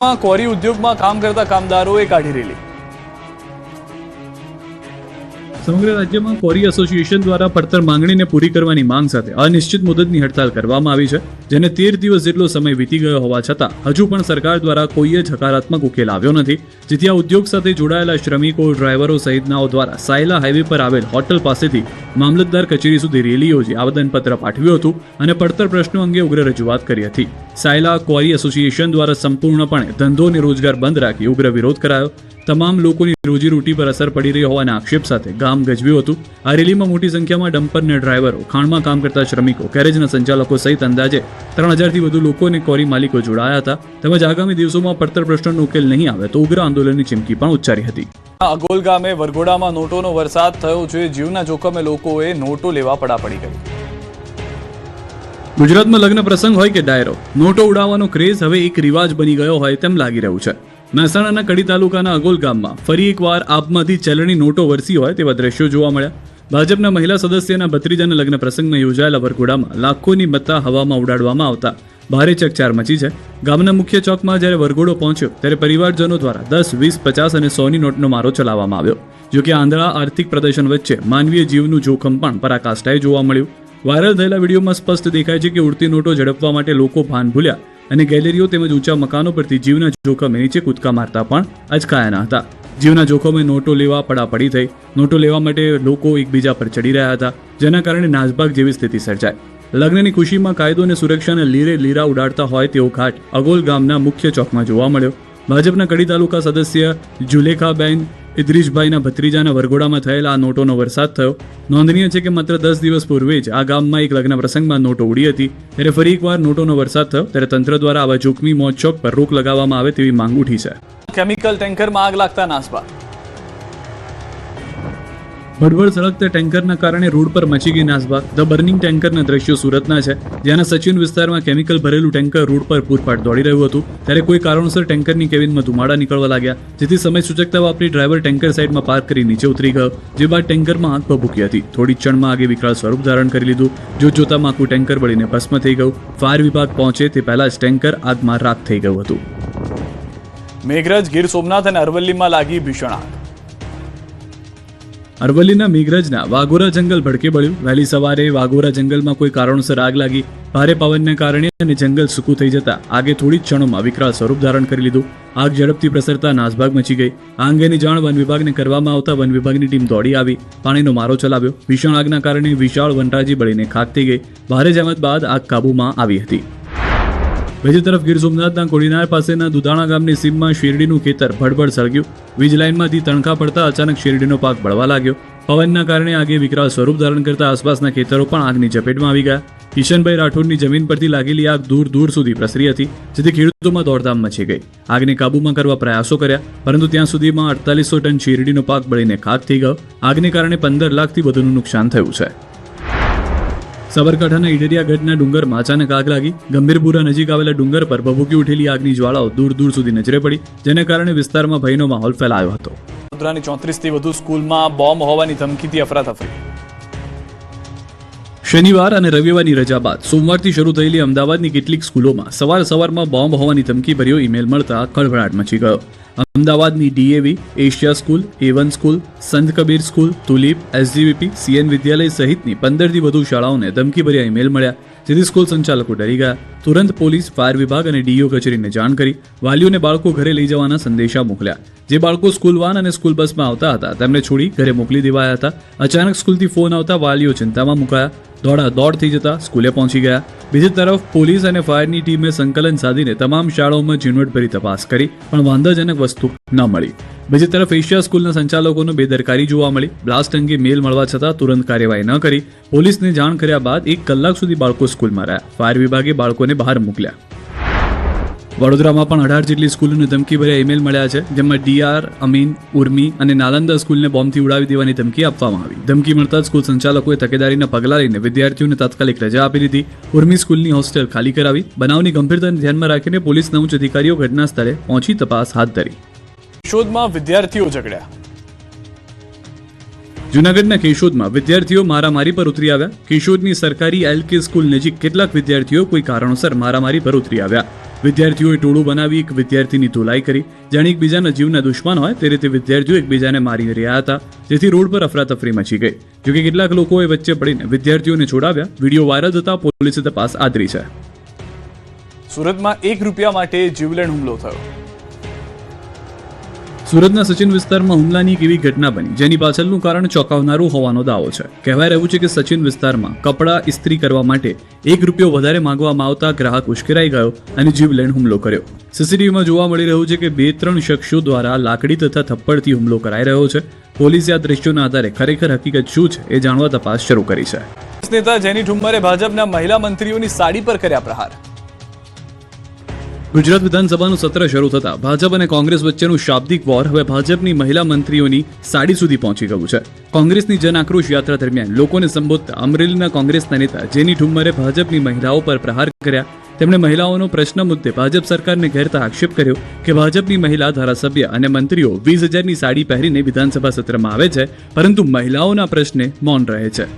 Quarry ઉદ્યોગમાં કામ કરતા કામદારોએ કાઢી રેલી। સમગ્ર રાજ્યમાં ક્વોરી એસોસિએશન દ્વારા પડતર માંગણીને પૂરી કરવાની માંગ સાથે અનિશ્ચિત મુદતની હડતાલ કરવામાં આવી છે, જેને 13 દિવસ જેટલો સમય વીતી ગયો હોવા છતાં હજુ પણ સરકાર દ્વારા કોઈ જ હકારાત્મક ઉકેલ આવ્યો નથી, જેથી આ ઉદ્યોગ સાથે જોડાયેલા શ્રમિકો, ડ્રાઈવરો સહિતનાઓ દ્વારા સાયલા હાઈવે પર આવેલ હોટલ પાસેથી મામલતદાર કચેરી સુધી રેલી યોજી આવેદનપત્ર પાઠવ્યું હતું અને પડતર પ્રશ્નો અંગે ઉગ્ર રજૂઆત કરી હતી। સાયલા ક્વોરી એસોસિએશન દ્વારા સંપૂર્ણપણે ધંધો અને રોજગાર બંધ રાખી ઉગ્ર વિરોધ કરાયો। તમામ લોકોની રોજીરોટી પર અસર પડી રહી હોવાના આક્ષેપ સાથે ગામ ગજવ્યું હતું। આ રેલીમાં મોટી સંખ્યામાં ડમ્પરના ડ્રાઈવરો, ખાણમાં કામ કરતા શ્રમિકો, ગેરેજના સંચાલકો સહિત અંદાજે 3000થી વધુ લોકો અને ક્વોરી માલિકો જોડાયા હતા, તેમજ આગામી દિવસોમાં પડતર પ્રશ્નનો ઉકેલ નહીં આવે તો ઉગ્ર આંદોલનની ચીમકી પણ ઉચ્ચારી હતી। અગોલ ગામે વરઘોડામાં નોટોનો વરસાદ થયો છે, જીવના જોખમે લોકોએ નોટો લેવા પડાપડી કરી। ગુજરાતમાં લગ્ન પ્રસંગ હોય કે ડાયરો, નોટો ઉડાવવાનો ક્રેઝ હવે એક રિવાજ બની ગયો હોય તેમ લાગી રહ્યું છે। મહેસાણાના કડી તાલુકાના અગોલ ગામમાં ફરી એકવાર આપમાંથી ચલણી નોટો વરસી હોય તેવા દ્રશ્યો જોવા મળ્યા। ભાજપના મહિલા સદસ્યના ભત્રીજાના લગ્ન પ્રસંગમાં યોજાયેલા વરઘોડામાં લાખોની મત્તા હવામાં ઉડાડવામાં આવતા ભારે ચકચાર મચી છે। ગામના મુખ્ય ચોકમાં જ્યારે વરઘોડો પહોંચ્યો ત્યારે પરિવારજનો દ્વારા 10, 20, 50 અને 100ની નોટનો મારો ચલાવવામાં આવ્યો। જોકે આંધળા આર્થિક પ્રદર્શન વચ્ચે માનવીય જીવનું જોખમ પણ પરાકાષ્ઠાએ જોવા મળ્યું। વાયરલ થયેલા વિડીયોમાં સ્પષ્ટ દેખાય છે કે ઉડતી નોટો ઝડપવા માટે લોકો ભાન ભૂલ્યા અને ગેલેરીઓ તેમજ ઊંચા મકાનો પરથી જીવના જોખમે નીચે કૂદકા મારતા પણ અચકાયા હતા। જીવના જોખમે નોટો લેવા પડાપડી થઈ। નોટો લેવા માટે લોકો એકબીજા પર ચડી રહ્યા હતા, જેના કારણે નાસભાગ જેવી સ્થિતિ સર્જાઈ। લગ્નની ખુશીમાં કાયદો અને સુરક્ષાને લીરે લીરા ઉડાડતા હોય તેવો ઘાટ અગોલ ગામના મુખ્ય ચોકમાં જોવા મળ્યો। ભાજપના કડી તાલુકા સદસ્ય જુલેખાબેન ઇદ્રીશભાઈના ભત્રીજાના વરઘોડામાં થયેલા આ નોટોનો વરસાદ થયો। નોંધનીય છે કે માત્ર 10 દિવસ પૂર્વે જ આ ગામમાં એક લગ્ન પ્રસંગમાં નોટો ઉડી હતી, ત્યારે ફરી એકવાર નોટોનો વરસાદ થયો ત્યારે તંત્ર દ્વારા આવા જોખમી મોત ચોક પર રોક લગાવવામાં આવે તેવી માંગ ઉઠી છે। કેમિકલ ટેન્કરમાં આગ લાગતા નાસભાગ। ભડભડ સળગતા ટેન્કરના કારણે રોડ પર મચી ગઈ નાસભાગ। ધ બર્નિંગ ટેન્કરના દ્રશ્યો સુરતના છે, જ્યાંના સચિન વિસ્તારમાં કેમિકલ ભરેલું ટેન્કર રોડ પર પૂરપાટ દોડી રહ્યું હતું, ત્યારે કોઈ કારણોસર ટેન્કરની કેબિનમાં ધુમાડા નીકળવા લાગ્યા, જેથી સમય સૂચકતા વાપરી ડ્રાઈવર ટેન્કર સાઈડમાં પાર્ક કરી નીચે ઉતરી ગયો, જે બાદ ટેન્કરમાં આગ ભભૂકી હતી। થોડી ક્ષણમાં આગે વિકરાળ સ્વરૂપ ધારણ કરી લીધું। જોતજોતામાં આખું ટેન્કર બળીને ભસ્મ થઈ ગયું। ફાયર વિભાગ પહોંચે તે પહેલા જ ટેન્કર આગમાં રાખ થઈ ગયું હતું। મેઘરજ, ગીર સોમનાથ અને અરવલ્લીમાં લાગી ભીષણ આગ। અરવલ્લીના મેઘરજના વાઘોરા જંગલ ભડકે બળ્યું। વહેલી સવારે વાઘોરા જંગલમાં કોઈ કારણોસર આગ લાગી। ભારે પવનને કારણે અને જંગલ સૂકું થઈ જતા આગે થોડી જ ક્ષણોમાં વિકરાળ સ્વરૂપ ધારણ કરી લીધું। આગ ઝડપથી પ્રસરતા નાસભાગ મચી ગઈ। આ અંગેની જાણ વન વિભાગને કરવામાં આવતા વન વિભાગની ટીમ દોડી આવી, પાણીનો મારો ચલાવ્યો। ભીષણ આગના કારણે વિશાળ વનરાજી બળીને ખાક થઈ ગઈ। ભારે જહેમત બાદ આગ કાબૂમાં આવી હતી। બીજી તરફ ગીર સોમનાથના કોડીનાર પાસેના દુધાણા ગામની સીમમાં શેરડીનું ખેતર ભડભડ સળગ્યું। વીજ લાઇનમાંથી તણખા પડતા અચાનક શેરડીનો પાક બળવા લાગ્યો। પવનના કારણે આગે વિકરાળ સ્વરૂપ ધારણ કરતા આસપાસના ખેતરો પણ આગની ઝપેટમાં આવી ગયા। કિશનભાઈ રાઠોડની જમીન પરથી લાગેલી આગ દૂર દૂર સુધી પ્રસરી હતી, જેથી ખેડૂતોમાં દોડધામ મચી ગઈ। આગને કાબૂમાં કરવા પ્રયાસો કર્યા, પરંતુ ત્યાં સુધીમાં 4800 ટન શેરડીનો પાક બળીને ખાક થઈ ગયો। આગને કારણે 15 લાખથી વધુનું નુકસાન થયું છે। સાબરકાંઠાના ઈડરિયા ગઢના ડુંગરમાં અચાનક આગ લાગી। ગંભીરપુરા નજીક આવેલા ડુંગર પર ભભૂકી ઉઠેલી આગની જ્વાળાઓ દૂર દૂર સુધી નજરે પડી, જેને કારણે વિસ્તારમાં ભયનો માહોલ ફેલાયો હતો। વડોદરાની 34થી વધુ સ્કૂલમાં બોમ્બ હોવાની ધમકીથી અફરાતફરી। શનિવાર અને રવિવારની રજા બાદ સોમવારથી શરૂ થયેલી અમદાવાદની કેટલીક સ્કૂલોમાં સવારમાં બોમ્બ હોવાની ધમકી ભર્યો ઈમેલ મળતા ખળભળાટ મચી ગયો। અમદાવાદની DAV, Asia school, A1 school, સંત Kabir school, tulip, SGVP, CN વિદ્યાલય સહિતની 15થી વધુ શાળાઓને ધમકીભર્યા ઈમેલ મળ્યા, જેથી સ્કૂલ સંચાલકો ડરી ગયા। તુરંત પોલીસ, ફાયર વિભાગ અને ડીઓ કચેરીને જાણ કરી વાલીઓને બાળકો ઘરે લઈ જવાના સંદેશા મોકલ્યા। જે બાળકો સ્કૂલ વાન અને સ્કૂલ બસમાં આવતા હતા તેમને છોડી ઘરે મોકલી દેવાયા હતા। અચાનક સ્કૂલથી ફોન આવતા વાલીઓ ચિંતામાં મુકાયા, દોડાદોડ થઈ જતા સ્કૂલે પહોંચી ગયા। બીજી તરફ પોલીસ અને ફાયરની ટીમે સંકલન સાધીને તમામ શાળાઓમાં ઝીણવટભરી તપાસ કરી, પણ વાંધાજનક વસ્તુ ન મળી। બીજી તરફ એશિયા સ્કૂલના સંચાલકોનો બેદરકારી જોવા મળી। બ્લાસ્ટ અંગે મેલ મળવા છતાં તુરંત કાર્યવાહી ન કરી પોલીસને જાણ કર્યા બાદ 1 કલાક સુધી બાળકો સ્કૂલમાં રહ્યા। ફાયર વિભાગે બાળકોને બહાર મોકલ્યા। વડોદરામાં પણ 18 જેટલી સ્કૂલોને ધમકીભર્યા ઈમેલ મળ્યા છે, જેમાં DR, અમીન, ઉર્મી અને નાલંદા સ્કૂલને બોમ્બથી ઉડાવી દેવાની ધમકી આપવામાં આવી। ધમકી મળતા સ્કૂલ સંચાલકોએ તકેદારીના પગલાં લઈને વિદ્યાર્થીઓને તાત્કાલિક રજા આપી દીધી। ઉર્મી સ્કૂલની હોસ્ટેલ ખાલી કરાવી। બનાવની ગંભીરતાને ધ્યાનમાં રાખીને પોલીસના ઉચ્ચ અધિકારીઓ ઘટના સ્થળે પહોંચી તપાસ હાથ ધરી। કેશોદમાં વિદ્યાર્થીઓ ઝઘડ્યા। જૂનાગઢના કેશોદમાં વિદ્યાર્થીઓ મારામારી પર ઉતરી આવ્યા। કેશોદની સરકારી LK સ્કૂલ નજીક કેટલાક વિદ્યાર્થીઓ કોઈ કારણોસર મારામારી પર ઉતરી આવ્યા। વિદ્યાર્થીઓએ ટોળું બનાવી એક વિદ્યાર્થીની ધોલાઈ કરી. જાણે એકબીજાના જીવના દુશ્મન હોય તે રીતે વિદ્યાર્થીઓ એકબીજાને મારી રહ્યા હતા, જેથી રોડ પર અફરાતફરી મચી ગઈ. જોકે કેટલાક લોકોએ વચ્ચે પડીને વિદ્યાર્થીઓને છોડાવ્યા. વિડીયો વાયરલ થતા પોલીસે તપાસ આદરી છે. સુરતમાં ₹1 માટે જીવલેણ હુમલો થયો. સુરતના સચિન વિસ્તારમાં હુમલાની એક એવી ઘટના બની જેની પાછળનું કારણ ચોંકાવનારું હોવાનો દાવો છે. કહેવાય રહ્યું છે કે સચિન વિસ્તારમાં કપડાં ઇસ્ત્રી કરવા માટે ₹1 વધારે માંગવામાં આવતા ગ્રાહક ઉશ્કેરાઈ ગયો અને જીવલેણ હુમલો કર્યો. સીસીટીવીમાં જોવા મળી રહ્યું છે કે 2-3 શખ્સો દ્વારા લાકડી તથા થપ્પડથી હુમલો કરાઈ રહ્યો છે. પોલીસે આ દ્રશ્યોના આધારે ખરેખર હકીકત શું છે એ જાણવા તપાસ શરૂ કરી છે. નેતા જેની ઠુમ્મરે ભાજપના મહિલા મંત્રીઓની સાડી પર કર્યા પ્રહાર. ગુજરાત વિધાનસભાનું સત્ર શરૂ થતા ભાજપ અને કોંગ્રેસ વચ્ચેનું શાબ્દિક વોર હવે ભાજપની મહિલા મંત્રીઓની સાડી સુધી પહોંચી ગયું છે. કોંગ્રેસની જન આક્રોશ યાત્રા દરમિયાન લોકોને સંબોધતા અમરેલીના કોંગ્રેસના નેતા જેની ઠુમ્મરે ભાજપની મહિલાઓ પર પ્રહાર કર્યા. તેમણે મહિલાઓનો પ્રશ્ન મુદ્દે ભાજપ સરકારને ઘેરતા આક્ષેપ કર્યો કે ભાજપની મહિલા ધારાસભ્ય અને મંત્રીઓ 20,000ની સાડી પહેરીને વિધાનસભા સત્રમાં આવે છે, પરંતુ મહિલાઓના પ્રશ્ને મૌન રહે છે.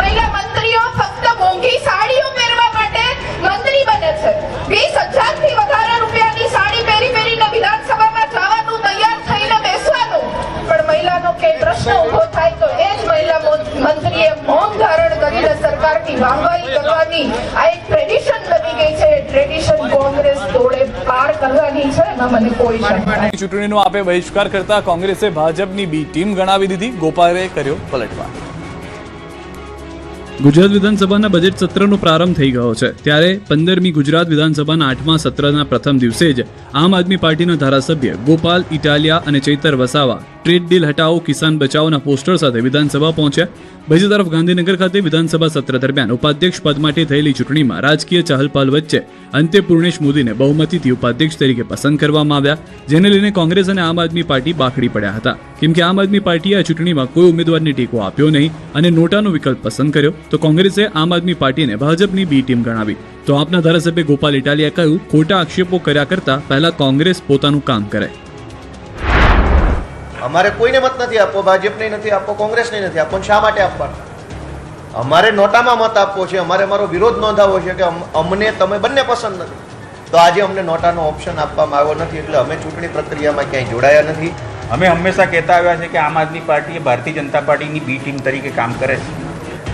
મહિલા મંત્રીઓ ફક્ત મોંઘી સાડીઓ પહેરવા માટે મંત્રી બને છે. 20,000 થી વધારે રૂપિયાની સાડી પહેરીને વિધાનસભામાં જવાનું, તૈયાર થઈને બેસવાનું, પણ મહિલાનો કે પ્રશ્ન ઉભો થાય તો એ જ મહિલા મંત્રીએ મૌન ધારણ કરીને સરકારની વાહવાહી કરવાની આ એક ટ્રેડિશન બની ગઈ છે. ટ્રેડિશન કોંગ્રેસ તોડે પાર કરવાની છે, એમાં મને કોઈ શંકા નથી. ચૂંટણીનો આપે બહિષ્કાર કરતા કોંગ્રેસે ભાજપની બી ટીમ ગણાવી દીધી. ગોપાલે કર્યો પલટવાર. ગુજરાત વિધાનસભાના બજેટ સત્રનો પ્રારંભ થઈ ગયો છે. ત્યારે 15મી ગુજરાત વિધાનસભાના 8મા સત્રના પ્રથમ દિવસે જ આમ આદમી પાર્ટીના ધારાસભ્ય ગોપાલ ઇટાલિયા અને ચૈતર વસાવા ટ્રેડ ડીલ હટાવો કિસાન બચાવોના પોસ્ટર સાથે વિધાનસભા પહોંચ્યા. બીજી તરફ ગાંધીનગર ખાતે વિધાનસભા સત્ર દરમિયાન ઉપાધ્યક્ષ પદ માટે થયેલી ચૂંટણીમાં રાજકીય ચહલપહલ વચ્ચે અંતે પૂર્ણેશ મોદીને બહુમતીથી ઉપાધ્યક્ષ તરીકે પસંદ કરવામાં આવ્યા, જેને લઈને કોંગ્રેસ અને આમ આદમી પાર્ટી બાખડી પડ્યા હતા. કેમ કે આમ આદમી પાર્ટીએ આ ચૂંટણીમાં કોઈ ઉમેદવારને ટેકો આપ્યો નહીં અને નોટાનો વિકલ્પ પસંદ કર્યો, તો કોંગ્રેસે આમ આદમી પાર્ટીને ભાજપની બી ટીમ ગણાવી. તો આપના ધારાસભ્ય ગોપાલ ઇટાલિયાએ કહ્યું, ખોટા આક્ષેપો કર્યા કરતા પહેલા કોંગ્રેસ પોતાનું કામ કરે. અમારે કોઈને મત નથી આપવો, ભાજપને નથી આપવો, કોંગ્રેસને નથી આપવો. શા માટે આપવાનો? અમારે નોટામાં મત આપવો છે, અમારે અમારો વિરોધ નોંધાવવો છે કે અમને તમે બંને પસંદ નથી. તો આજે અમને નોટાનો ઓપ્શન આપવામાં આવ્યો નથી, એટલે અમે ચૂંટણી પ્રક્રિયામાં ક્યાંય જોડાયા નથી. અમે હંમેશા કહેતા આવ્યા છે કે આમ આદમી પાર્ટી એ ભારતીય જનતા પાર્ટીની બી ટીમ તરીકે કામ કરે છે.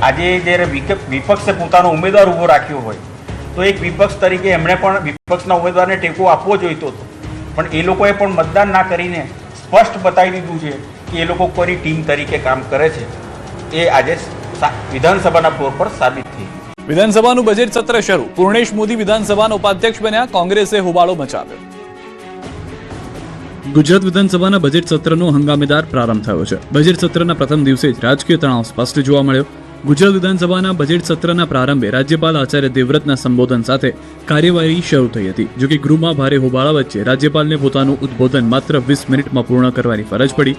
આજે જ્યારે વિપક્ષે પોતાનો ઉમેદવાર ઊભો રાખ્યો હોય તો એક વિપક્ષ તરીકે એમણે પણ વિપક્ષના ઉમેદવારને ટેકો આપવો જોઈતો હતો, પણ એ લોકોએ પણ મતદાન ના કરીને સ્પષ્ટ બતાવી દીધું છે કે એ લોકો કોઈ ટીમ તરીકે કામ કરે છે. એ આજે વિધાનસભાના ફ્લોર પર સાબિત થઈ. વિધાનસભાનું બજેટ સત્ર શરૂ. પૂર્ણેશ મોદી વિધાનસભાના ઉપાધ્યક્ષ બન્યા. કોંગ્રેસે હોબાળો મચાવ્યો. ગુજરાત વિધાનસભાના બજેટ સત્રનો હંગામેદાર પ્રારંભ થયો છે. બજેટ સત્રના પ્રથમ દિવસે જ રાજકીય તણાવ સ્પષ્ટ જોવા મળ્યો. ગુજરાત વિધાનસભાના બજેટ સત્રના પ્રારંભે રાજ્યપાલ આચાર્ય દેવવ્રતના સંબોધન સાથે કાર્યવાહી શરૂ થઈ હતી. જોકે ગૃહમાં ભારે હોબાળા વચ્ચે રાજ્યપાલને પોતાનું ઉદ્બોધન માત્ર 20 મિનિટમાં પૂર્ણ કરવાની ફરજ પડી.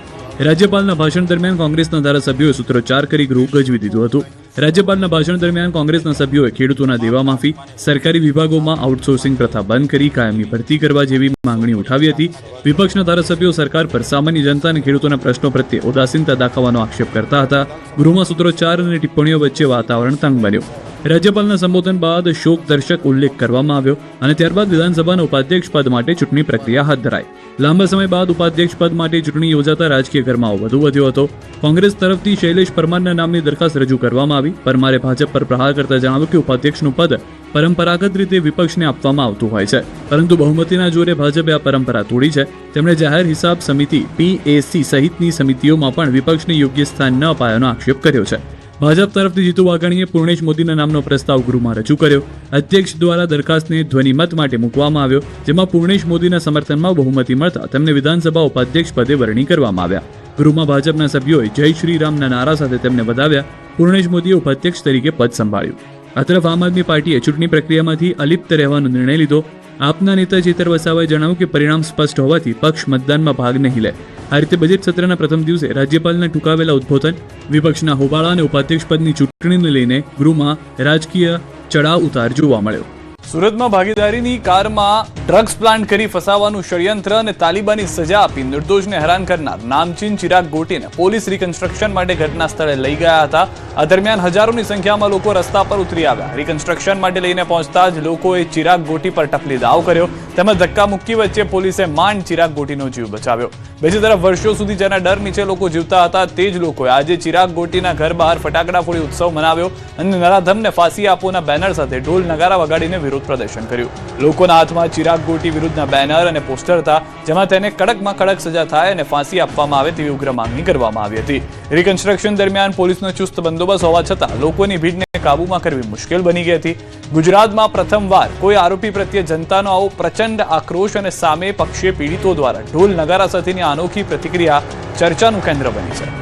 રાજ્યપાલના ભાષણ દરમિયાન કોંગ્રેસના ધારાસભ્યોએ સૂત્રોચ્ચાર કરી ગૃહ ગજવી દીધું હતું. રાજ્યપાલના ભાષણ દરમિયાન કોંગ્રેસના સભ્યોએ ખેડૂતોના દેવા માફી, સરકારી વિભાગોમાં આઉટસોર્સિંગ પ્રથા બંધ કરી કાયમી ભરતી કરવા જેવી માંગણી ઉઠાવી હતી. વિપક્ષના ધારાસભ્યો સરકાર પર સામાન્ય જનતા અને ખેડૂતોના પ્રશ્નો પ્રત્યે ઉદાસીનતા દાખવવાનો આક્ષેપ કરતા હતા. ગૃહમાં સૂત્રોચ્ચાર અને ટિપ્પણીઓ વચ્ચે વાતાવરણ તંગ બન્યું. રાજ્યપાલના સંબોધન બાદ શોકદર્શક ઉલ્લેખ કરવામાં આવ્યો અને ત્યારબાદ વિધાનસભાના ઉપાધ્યક્ષ પદ માટે ચૂંટણી પ્રક્રિયા હાથ ધરાઈ. લાંબા સમય બાદ ઉપાધ્યક્ષ પદ માટે ચૂંટણી યોજાતા રાજકીય ગરમાવો વધુ વધ્યો હતો. કોંગ્રેસ તરફથી શૈલેષ પરમારના નામની દરખાસ્ત રજૂ કરવામાં આવી. પરમારે ભાજપ પર પ્રહાર કરતા જણાવ્યું કે ઉપાધ્યક્ષનું પદ પરંપરાગત રીતે વિપક્ષને આપવામાં આવતું હોય છે, પરંતુ બહુમતીના જોરે ભાજપે આ પરંપરા તોડી છે. તેમણે જાહેર હિસાબ સમિતિ PAC સહિતની સમિતિઓમાં પણ વિપક્ષને યોગ્ય સ્થાન ન અપાયાનો આક્ષેપ કર્યો છે. ભાજપ તરફથી જીતુ વાઘાણીએ પૂર્ણેશ મોદીના નામનો પ્રસ્તાવ ગૃહમાં રજૂ કર્યો. અધ્યક્ષ દ્વારા દરખાસ્તને ધ્વનિમત માટે મૂકવામાં આવ્યો, જેમાં પૂર્ણેશ મોદીના સમર્થનમાં બહુમતી મળતા તેમને વિધાનસભા ઉપાધ્યક્ષ પદે વરણી કરવામાં આવ્યા. ગૃહમાં ભાજપના સભ્યોએ જય શ્રી રામના નારા સાથે તેમને વધાવ્યા. પૂર્ણેશ મોદીએ ઉપાધ્યક્ષ તરીકે પદ સંભાળ્યું. આ તરફ આમ આદમી પાર્ટીએ ચૂંટણી પ્રક્રિયામાંથી અલિપ્ત રહેવાનો નિર્ણય લીધો. આપના નેતા ચેતર વસાવાએ જણાવ્યું કે પરિણામ સ્પષ્ટ હોવાથી પક્ષ મતદાનમાં ભાગ નહીં લે. આ રીતે બજેટ સત્રના પ્રથમ દિવસે રાજ્યપાલના ટૂંકાવેલા ઉદ્બોધન, વિપક્ષના હોબાળા અને ઉપાધ્યક્ષ પદની ચૂંટણીને લઈને ગૃહમાં રાજકીય ચડાવ ઉતાર જોવા મળ્યો. સુરતમાં ભાગીદારીની કારમાં ડ્રગ્સ પ્લાન્ટ કરી ફસાવાનું ષડયંત્ર અને તાલિબાની સજા આપી નિર્દોષને હેરાન કરનાર નામચીન ચિરાગ ગોટીને પોલીસ રિકન્સ્ટ્રક્શન માટે ઘટના સ્થળે લઈ ગયા હતા. આ દરમિયાન હજારોની સંખ્યામાં લોકો રસ્તા પર ઉતરી આવ્યા. રિકન્સ્ટ્રક્શન માટે લઈને પહોંચતા જ લોકોએ ચિરાગ ગોટી પર ટપલી દાવ કર્યો. તેમજ ધક્કામુક્કી વચ્ચે પોલીસે માંડ ચિરાગ ગોટીનો જીવ બચાવ્યો. બીજી તરફ વર્ષો સુધી જેના ડર નીચે લોકો જીવતા હતા તે જ લોકોએ આજે ચિરાગ ગોટીના ઘર બહાર ફટાકડા ફોડી ઉત્સવ મનાવ્યો અને નરાધમને ફાંસી આપોના બેનર સાથે ઢોલ નગારા વગાડીને વિરોધ પ્રદર્શન કર્યું. લોકોના હાથમાં ચિરાગ ગોટી વિરુદ્ધના બેનર અને પોસ્ટર હતા, જેમાં તેને કડકમાં કડક સજા થાય અને ફાંસી આપવામાં આવે તેવી ઉગ્ર માંગણી કરવામાં આવી હતી. રિકન્સ્ટ્રક્શન દરમિયાન પોલીસનો ચુસ્ત બંદોબસ્ત હોવા છતાં લોકોની ભીડને કાબૂમાં કરવી મુશ્કેલ બની ગઈ હતી. ગુજરાતમાં પ્રથમવાર કોઈ આરોપી પ્રત્યે જનતાનો આવો પ્રચંડ આક્રોશ અને સામે પક્ષીય પીડિતો દ્વારા ઢોલ નગારા સાથેની અનોખી પ્રતિક્રિયા ચર્ચાનું કેન્દ્ર બની છે.